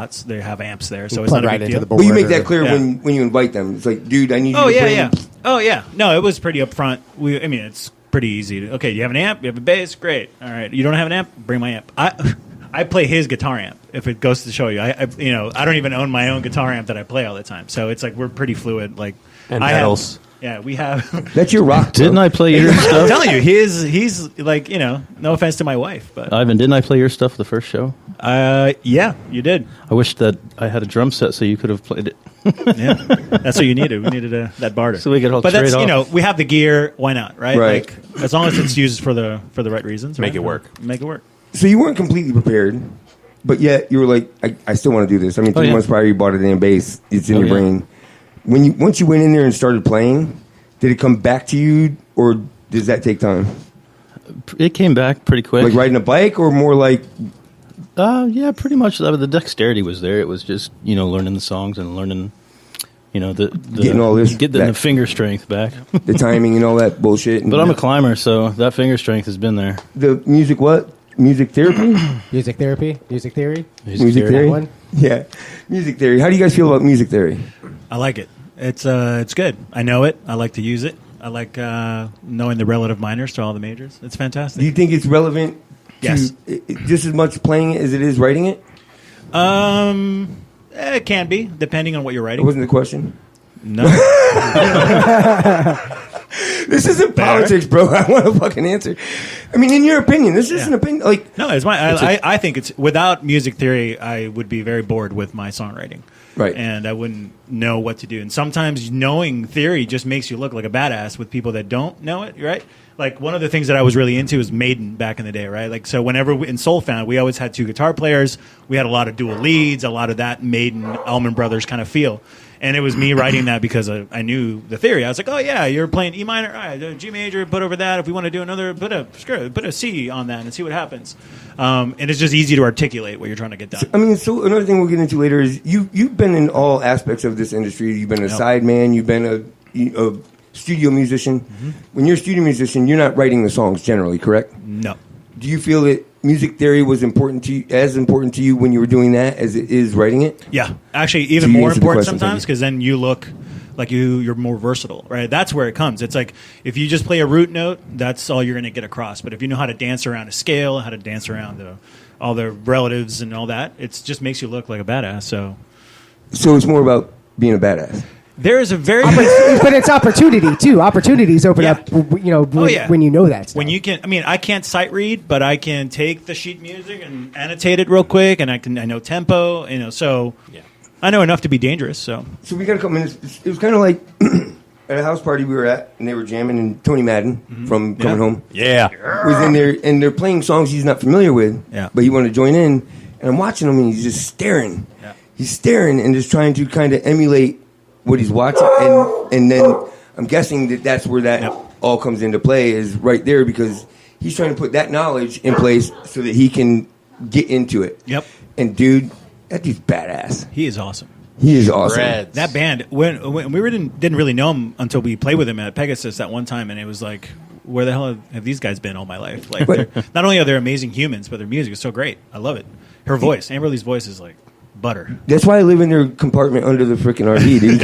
spots. They have amps there, so it's Plug not a right big into deal. the board. But you make that clear Yeah. when you invite them. It's like, dude, I need you Oh to yeah, play. yeah. Oh yeah. No, it was pretty upfront. It's pretty easy. Okay, you have an amp, you have a bass, great. All right, you don't have an amp, bring my amp. I play his guitar amp. If it goes to show you, I don't even own my own guitar amp that I play all the time. So it's like we're pretty fluid. Like And pedals. We have. That's your rock. Didn't I play your I'm stuff? telling you, he's like no offense to my wife, but Ivan, didn't I play your stuff the first show? yeah, you did. I wish that I had a drum set so you could have played it. Yeah, that's what you needed. We needed that barter. So we could all but trade that's off. we have the gear. Why not? Right? Right. Like as long as it's used for the right reasons. Make right? it work. Make it work. So you weren't completely prepared, but yet you were like, I still want to do this. I mean, 3 yeah. months prior, you bought a damn bass. It's in your yeah. brain. Once you went in there and started playing, did it come back to you, or does that take time? It came back pretty quick. Like riding a bike, or more like? Yeah, pretty much. The dexterity was there. It was just learning the songs and learning, the Getting all this getting back. the finger strength back. The timing and all that bullshit. But I'm a climber, so that finger strength has been there. The music, what? Music therapy? Music therapy? Music theory? Music theory? That one? Yeah. Music theory. How do you guys feel about music theory? I like it. It's good. I know it. I like to use it. I like knowing the relative minors to all the majors. It's fantastic. Do you think it's relevant to Yes. just as much playing it as it is writing it? It can be, depending on what you're That writing. wasn't the question. No. This isn't politics, bro. I want a fucking answer. I mean, in your opinion, this is an opinion. Like, No, it's I think it's without music theory, I would be very bored with my songwriting. Right. And I wouldn't know what to do. And sometimes knowing theory just makes you look like a badass with people that don't know it, right? Like one of the things that I was really into was Maiden back in the day, right? Like so whenever in Soul Found, we always had 2 guitar players. We had a lot of dual leads, a lot of that Maiden, Allman Brothers kind of feel. And it was me writing that because I knew the theory. I was like, oh, yeah, you're playing E minor. All right, G major, put over that. If we want to do another, put a C on that and see what happens. And it's just easy to articulate what you're trying to get done. I mean, so another thing we'll get into later is you've been in all aspects of this industry. You've been a sideman. You've been a studio musician. Mm-hmm. When you're a studio musician, you're not writing the songs generally, correct? No. Do you feel that music theory was important to you when you were doing that as it is writing it? Yeah, actually, even So you more answered the important question, sometimes because then you look like you're more versatile, right? That's where it comes. It's like if you just play a root note, that's all you're going to get across. But if you know how to dance around a scale, how to dance around all the relatives and all that, it just makes you look like a badass. So it's more about being a badass. there is a very But it's opportunity, too. Opportunities open Yeah. up, when you know that stuff. when you can. I mean, I can't sight read, but I can take the sheet music and annotate it real quick, and I know tempo. So I know enough to be dangerous. So So we got a couple minutes. It was kind of like at a house party we were at, and they were jamming, and Tony Madden from Coming Home Yeah. was in there, and they're playing songs he's not familiar with, Yeah. but he wanted to join in, and I'm watching him, and he's just staring. Yeah. He's staring and just trying to kind of emulate what he's watching, and then I'm guessing that's where that all comes into play is right there because he's trying to put that knowledge in place so that he can get into it. Yep. And dude, that dude's badass. he is awesome. He is awesome. Reds. That band, when we didn't really know him until we played with him at Pegasus that one time, and it was like, where the hell have these guys been all my life? Like, not only are they amazing humans, but their music is so great. I love it. Her voice, Amberly's voice, is like butter. That's why I live in their compartment under the freaking RV, dude.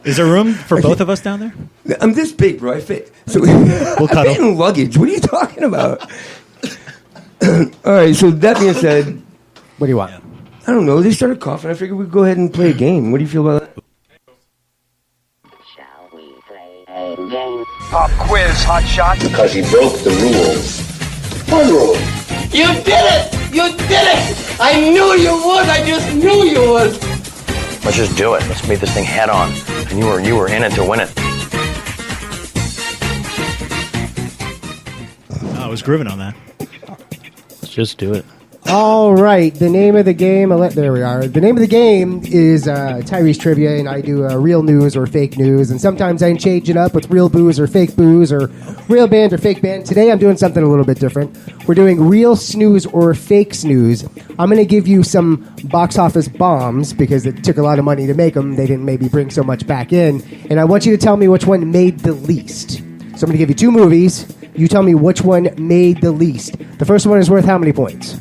Is there room for both of us down there? I'm this big, bro. I fit. So We'll I cuddle. fit in luggage. What are you talking about? All right. So that being said, What do you want? Yeah. I don't know. They started coughing. I figured we'd go ahead and play a game. What do you feel about that? Shall we play a game? Pop quiz, hot shot. Because he broke the rules. What rule? You did it! You did it! I knew you would! I just knew you would! Let's just do it. Let's meet this thing head on. And you were in it to win it. I was grooving on that. Let's just do it. All right. The name of the game. There we are. The name of the game is Tyrese Trivia, and I do real news or fake news, and sometimes I change it up with real booze or fake booze or real band or fake band. Today I'm doing something a little bit different. We're doing real snooze or fake snooze. I'm going to give you some box office bombs because it took a lot of money to make them. They didn't maybe bring so much back in, and I want you to tell me which one made the least. So I'm going to give you 2 movies. You tell me which one made the least. The first one is worth how many points?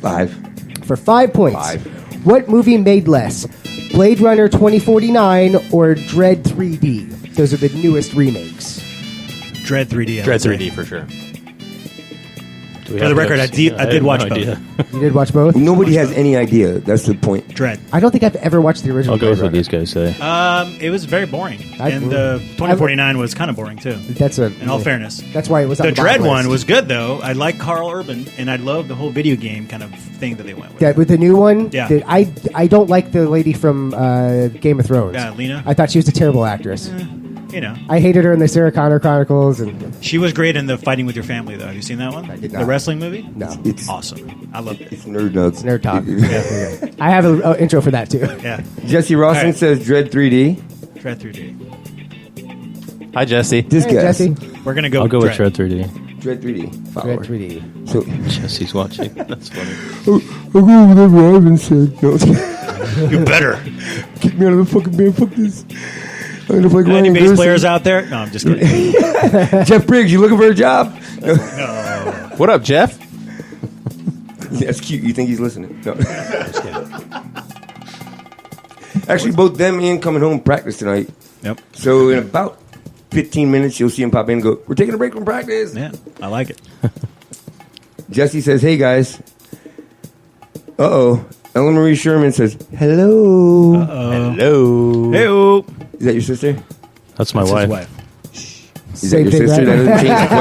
5. For 5 points. 5. What movie made less? Blade Runner 2049 or Dread 3D? Those are the newest remakes. Dread 3D. I Dread would say. 3D for sure. For the record, I did watch both. You did watch both? Nobody has any idea. That's the point. Dread. I don't think I've ever watched the original. I'll go with Blade what these guys say. It was very boring, and the 2049 was kind of boring too. That's a. In all fairness, That's why it was on the the bottom Dread one list. was good though. I like Carl Urban, and I love the whole video game kind of thing that they went with. That with the new one. Yeah. I don't like the lady from Game of Thrones. Yeah, Lena. I thought she was a terrible actress. You know, I hated her in the Sarah Connor Chronicles, and she was great in the Fighting with Your Family though. Have you seen that one? I did The not. wrestling movie. no, It's Awesome. I loved it. it's nerd nuts. nerd talk. I have an intro for that too. Yeah. Jesse Rawson All right. says Dread 3D. Dread 3D. Hi, Jesse. This Hey, guy. Jesse. We're gonna go. I'll go with Dread. Dread 3D. Dread 3D. Dread Follower. 3D. So, Jesse's watching. That's funny. I'll go with whatever Ivan said. No, You better. get me out of the fucking band. Fuck this. I'm gonna play Any Ryan bass Gerson. players out there? No, I'm just kidding. Jeff Briggs, you looking for a job? No. What up, Jeff? That's cute. You think he's listening? No. Actually, both them and coming home practice tonight. Yep. So in about 15 minutes, you'll see him pop in and go, "We're taking a break from practice." Yeah, I like it. Jesse says, "Hey guys." Uh-oh. Ellen Marie Sherman says, "Hello." Hello. Hey-o. Is that your sister? That's my That's his wife. Is that your thing, sister? right? That doesn't change the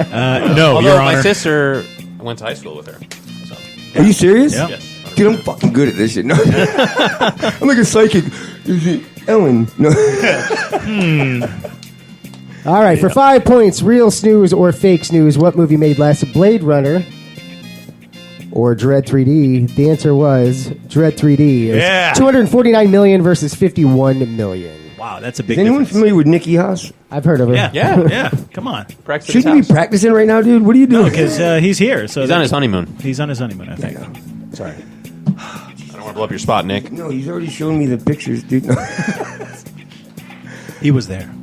question. No, Although Your my Honor. sister, I went to high school with her. So. Are you serious? Yeah. Yes. Dude, I'm fucking good at this shit. No. I'm like a psychic. Is it Ellen? No. All right, for 5 points, real snooze or fake snooze, what movie made less? Blade Runner or Dread 3D? The answer was Dread 3D. It was Yeah. 249 million versus 51 million. Wow, that's a big Is anyone difference. familiar with Nikki Haas? I've heard of her. Yeah, Yeah. yeah. Come on. Practice Shouldn't you be practicing right now, dude? What are you doing? Because he's here. So He's on his honeymoon. He's on his honeymoon, I think. Sorry. I don't want to blow up your spot, Nick. No, he's already shown me the pictures, dude. No. He was there.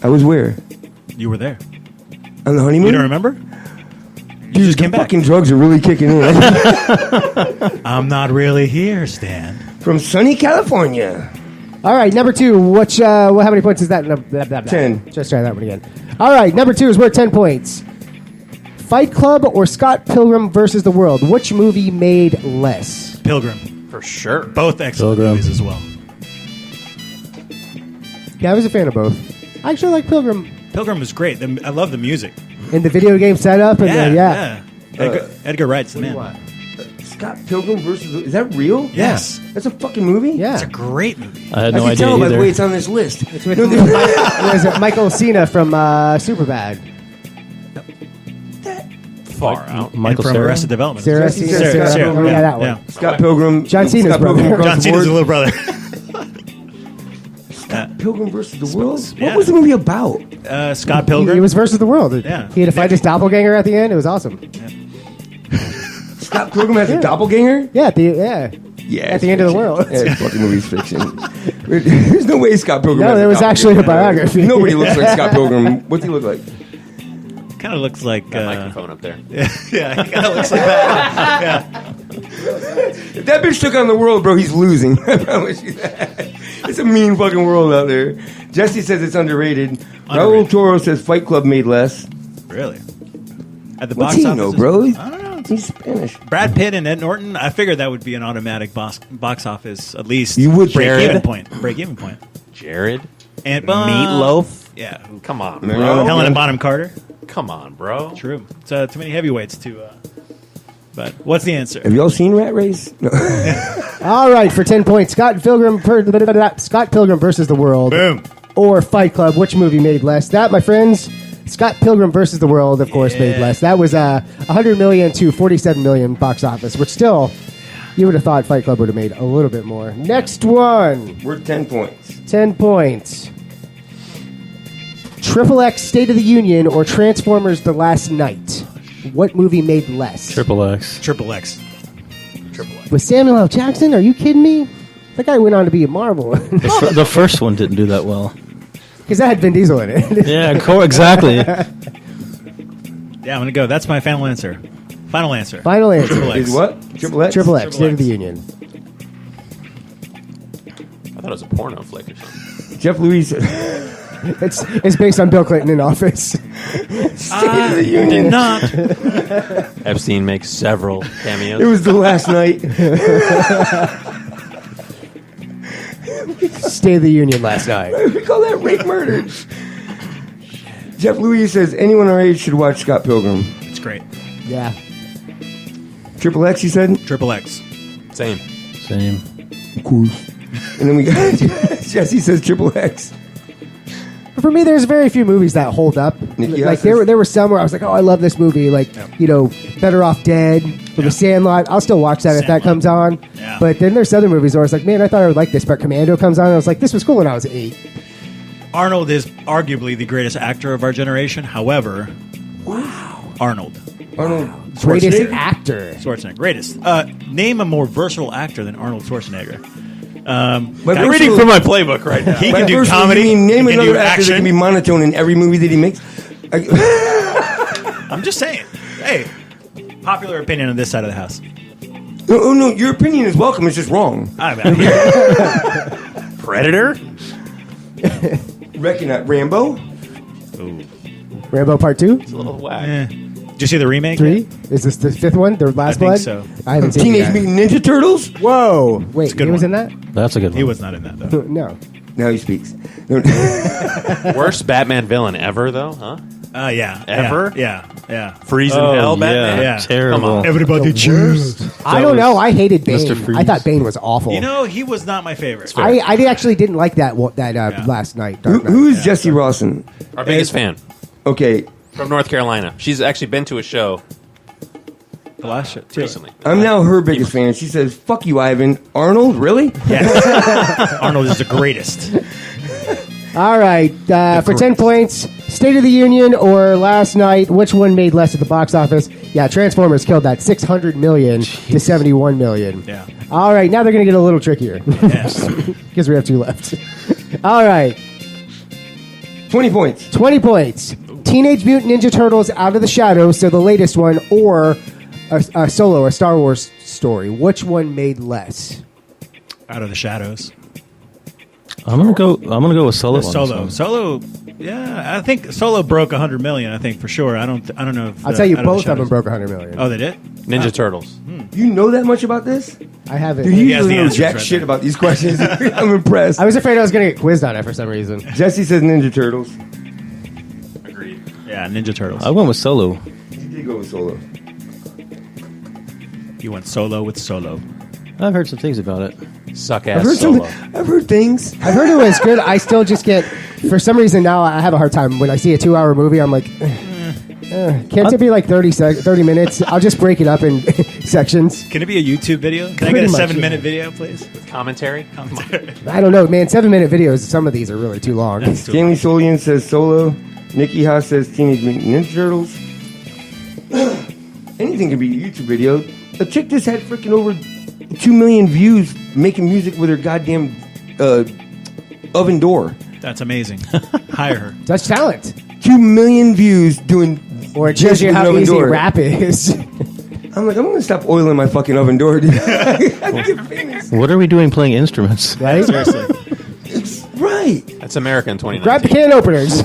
I was where? You were there. On the honeymoon? You don't remember? Dude, just came the back. fucking drugs are really kicking in. I'm not really here, Stan. From sunny California. All right, number 2. How many points is that? No, blah, blah, blah. 10. Just try that one again. All right, number 2 is worth 10 points. Fight Club or Scott Pilgrim versus the World? Which movie made less? Pilgrim. For sure. Both excellent Pilgrim. movies as well. Yeah, I was a fan of both. I actually like Pilgrim Pilgrim was great. I love the music. in the video game setup. And Edgar Wright's the man. Scott Pilgrim versus... Is that real? Yes. That's a fucking movie? Yeah. It's a great movie. I had I no can idea tell by the way either. it's on this list. It's with was it Michael Cena from Superbad. Far out. And Michael from Cera? Arrested Development. Sarah, Jesse Sarah, says Sarah, Scott Sarah. Pilgrim. Yeah, that one. Yeah. Scott Pilgrim. John Cena's Scott brother. Pilgrim John across the Cena's board. little brother. Pilgrim versus the World? Yeah. What was the movie about? Scott Pilgrim. He was versus the world. Yeah. He had to fight his doppelganger at the end. It was awesome. Scott Pilgrim has a doppelganger? Yeah, Yeah. At the end of the world. Yeah, it's fucking movie's fiction. There's no way Scott Pilgrim No, has there was actually a doppelganger. biography. Nobody looks like Scott Pilgrim. What's he look like? Kind of looks like. Microphone up there. Yeah, he kind of looks like that. If that bitch took on the world, bro, he's losing. I promise you that. It's a mean fucking world out there. Jesse says it's underrated. Raul Toro says Fight Club made less. Really? At the What's box he office. know, bro? I don't know. He's Spanish. Brad Pitt and Ed Norton. I figured that would be an automatic box office at least. You would break Jared? even point. Break even point. Jared? And Meatloaf? Yeah. Come on, Man. bro. Helena Bonham Carter. Come on, bro. True. It's too many heavyweights to. But what's the answer? Have y'all seen Rat Race? No. All right, for 10 points, Scott Pilgrim versus the World. Boom. Or Fight Club. Which movie made less? That, my friends, Scott Pilgrim versus the World, of course, made less. That was 100 million to 47 million box office, which still, you would have thought Fight Club would have made a little bit more. Next one. We're 10 points. 10 points. Triple X State of the Union or Transformers The Last Night? What movie made less? Triple X. Triple X. Triple X. With Samuel L. Jackson? Are you kidding me? That guy went on to be a Marvel. The first one didn't do that well. Because that had Vin Diesel in it. Yeah, exactly. Yeah, I'm gonna go. That's my final answer. Final answer. Final answer. Triple X. Is what? Triple X? Triple X, Triple State of X. the Union. I thought it was a porno flick or something. Jeff Louise. It's based on Bill Clinton in office. I did not. Epstein makes several cameos. It was the last night. State of the Union last night. We call that rape murder. Jeff Louise says anyone our age should watch Scott Pilgrim. It's great. Yeah. Triple X, you said? Triple X. Same. Same. Of course. And then we got Jesse says Triple X. For me, there's very few movies that hold up. Nicky Like Houses? there were some where I was like, oh, I love this movie. Like, Better Off Dead or Yeah. The Sandlot. I'll still watch that if that Sandlot. comes on. Yeah. But then there's other movies where I was like, man, I thought I would like this. But Commando comes on, and I was like, this was cool when I was 8. Arnold is arguably the greatest actor of our generation. However, Arnold Arnold Greatest Schwarzenegger? actor. Schwarzenegger, greatest. Name a more versatile actor than Arnold Schwarzenegger. But I'm versatile- reading from my playbook right now. He by can do versatile, comedy. You mean name he can another do actor that action. can be monotone in every movie that he makes? I'm just saying. Hey, popular opinion on this side of the house. No, your opinion is welcome. It's just wrong. I'm out of here. Predator? Recognize Rambo? Rambo Part 2? It's a little whack. Did you see the remake? 3? Is this the 5th one? The Last I think Blood? so. I haven't seen Teenage it. Mutant Ninja Turtles? Whoa. Wait, a good he was one. in that? That's a good one. He was not in that, though. No. Now he speaks. No. Worst Batman villain ever, though, huh? Yeah. Ever? Yeah. Freeze in Oh, hell, yeah. Batman? Yeah. Terrible. Come on. Everybody choose. I don't know. I hated Bane. Mr. Freeze. I thought Bane was awful. You know, he was not my favorite. I actually didn't like that last night. Dark Knight. Who is Jesse Rawson? Our biggest fan Okay, from North Carolina. She's actually been to a show The last shit, too. recently. I'm now her biggest fan. She says, fuck you, Ivan. Arnold? Really? Yes. Arnold is the greatest. All right. For 10 points, State of the Union or Last Night, which one made less at the box office? Yeah, Transformers killed that. $600 million to $71 million. Yeah. All right. Now they're going to get a little trickier Yes. because we have 2 left. All right. 20 points. 20 points. Teenage Mutant Ninja Turtles Out of the Shadows, so the latest one, or a Solo, a Star Wars story. Which one made less? Out of the shadows. I'm gonna go with Solo. on this Solo. one. Solo. Yeah, I think Solo broke 100 million. I think for sure. I don't know. If I'll tell you, Out both of them Shadows- broke 100 million. Oh, they did. Ninja Turtles. You know that much about this? I have it. Dude, you He has usually the know answers jack right shit there. about these questions. I'm impressed. I was afraid I was going to get quizzed on it for some reason. Jesse says Ninja Turtles. Agreed. Yeah, Ninja Turtles. I went with Solo. He did go with Solo. You went Solo with Solo. I've heard some things about it. Suck I've ass heard, Solo. I've heard things. I've heard it was good. I still just get, for some reason now, I have a hard time. When I see a 2-hour movie, I'm like, can't it be like 30 minutes? I'll just break it up in sections. Can it be a YouTube video? Can I Pretty get a much, 7-minute yeah. video, please? Commentary? I don't know, man. 7-minute videos, some of these are really too long. Stanley Solian says Solo. Nikki Haas says Teenage Mutant Ninja Turtles. Anything can be a YouTube video. A chick just had freaking over 2 million views making music with her goddamn oven door. That's amazing. Hire her. That's talent. 2 million views doing. Or it shows you with an how oven easy door. rap is. I'm like, I'm gonna stop oiling my fucking oven door. Dude. I get famous. What are we doing playing instruments? Right? Seriously. Right. That's America in 2019. Grab the can openers.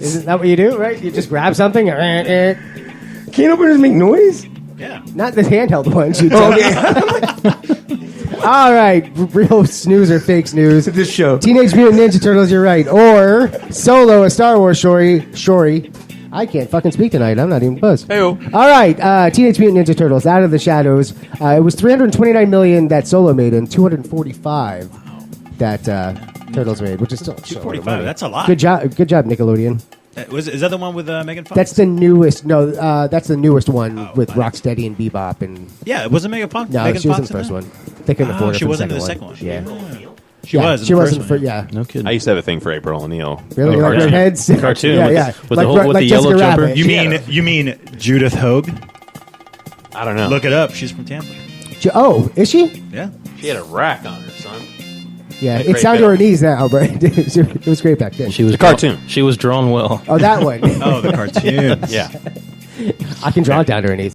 Isn't that what you do, right? You just grab something. Can openers make noise? Yeah. Not the handheld ones. You Oh, do. All right. Real snooze or fake snooze. This show. Teenage Mutant Ninja Turtles, you're right. Or Solo, a Star Wars story. I can't fucking speak tonight. I'm not even buzzed. Hey-o. All right. Teenage Mutant Ninja Turtles, Out of the Shadows. It was $329 million that Solo made and $245 that Turtles made, which is still a shitload of 245. money. That's a lot. Good job, Nickelodeon. Is that the one with Megan Fox? That's the newest. No, that's the newest one with fine. Rocksteady and Bebop and. Yeah, it wasn't Megan Fox. No, Megan she was Fox in the first that? one. They couldn't afford it. She for wasn't the in the second second one. one. Yeah, She was. in She the wasn't first for one, yeah. No kidding. I used to have a thing for April O'Neil. Really, Oh, like cartoon. redheads. Cartoon Yeah, with yeah. the- with the whole- with the Jessica yellow jumper. Rabbit. You mean Judith Hogue? I don't know. Look it up. She's from Tampa. Oh, is she? Yeah. She had a rack on her, son. Yeah, A it's great down to her villain. knees now, but it was great back then. She was cartoon. She was drawn well. Oh, that one. Oh, the cartoon. Yeah. I can draw it down to her knees.